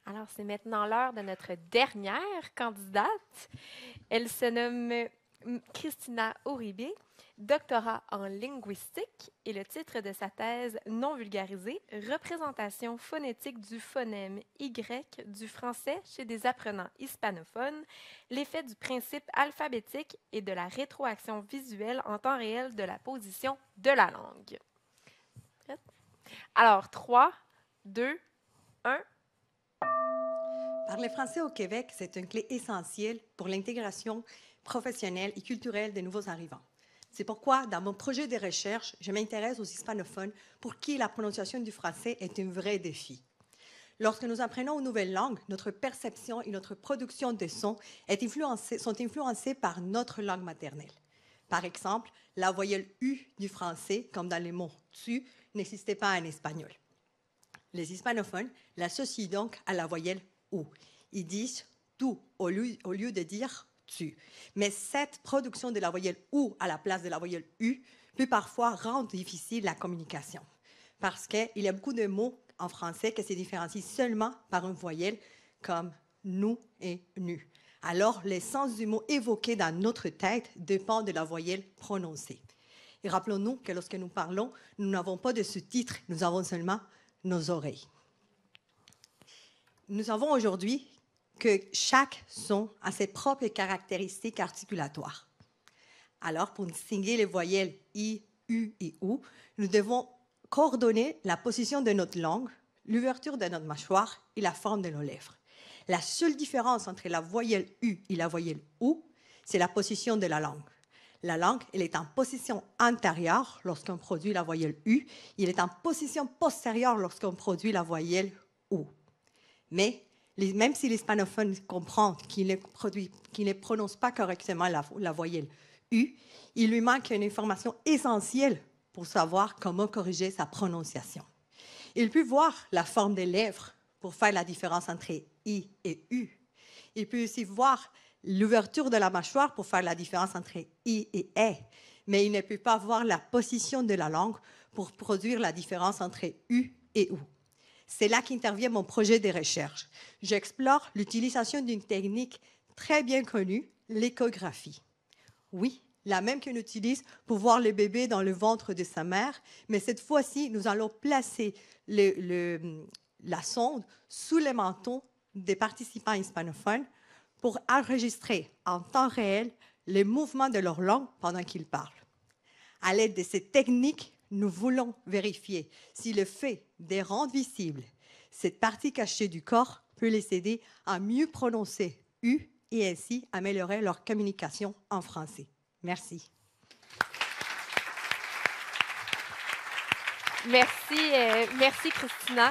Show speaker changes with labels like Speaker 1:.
Speaker 1: Alors, c'est maintenant l'heure de notre dernière candidate. Elle se nomme Christina Uribe, doctorat en linguistique, et le titre de sa thèse non vulgarisée, Représentation phonétique du phonème Y du français chez des apprenants hispanophones, l'effet du principe alphabétique et de la rétroaction visuelle en temps réel de la position de la langue. Alors, 3, 2, 1.
Speaker 2: Parler français au Québec, c'est une clé essentielle pour l'intégration professionnelle et culturelle des nouveaux arrivants. C'est pourquoi, dans mon projet de recherche, je m'intéresse aux hispanophones pour qui la prononciation du français est un vrai défi. Lorsque nous apprenons une nouvelle langue, notre perception et notre production de sons sont influencées par notre langue maternelle. Par exemple, la voyelle U du français, comme dans les mots tu, n'existait pas en espagnol. Les hispanophones l'associent donc à la voyelle ou. Ils disent tu au lieu de dire tu. Mais cette production de la voyelle ou à la place de la voyelle u peut parfois rendre difficile la communication. Parce qu'il y a beaucoup de mots en français qui se différencient seulement par une voyelle comme nous et nu. Alors, le sens du mot évoqué dans notre tête dépend de la voyelle prononcée. Et rappelons-nous que lorsque nous parlons, nous n'avons pas de sous-titres, nous avons seulement nos oreilles. Nous savons aujourd'hui que chaque son a ses propres caractéristiques articulatoires. Alors, pour distinguer les voyelles I, U et OU, nous devons coordonner la position de notre langue, l'ouverture de notre mâchoire et la forme de nos lèvres. La seule différence entre la voyelle U et la voyelle OU, c'est la position de la langue. La langue, elle est en position antérieure lorsqu'on produit la voyelle U, et elle est en position postérieure lorsqu'on produit la voyelle OU. Mais même si l'hispanophone comprend qu'il ne prononce pas correctement la voyelle U, il lui manque une information essentielle pour savoir comment corriger sa prononciation. Il peut voir la forme des lèvres pour faire la différence entre I et U. Il peut aussi voir l'ouverture de la mâchoire pour faire la différence entre I et E, mais il ne peut pas voir la position de la langue pour produire la différence entre U et OU. C'est là qu'intervient mon projet de recherche. J'explore l'utilisation d'une technique très bien connue, l'échographie. Oui, la même qu'on utilise pour voir le bébé dans le ventre de sa mère, mais cette fois-ci, nous allons placer la sonde sous le menton des participants hispanophones pour enregistrer en temps réel les mouvements de leur langue pendant qu'ils parlent. À l'aide de cette technique, nous voulons vérifier si le fait de rendre visible cette partie cachée du corps peut les aider à mieux prononcer U et ainsi améliorer leur communication en français. Merci.
Speaker 1: Merci Christina.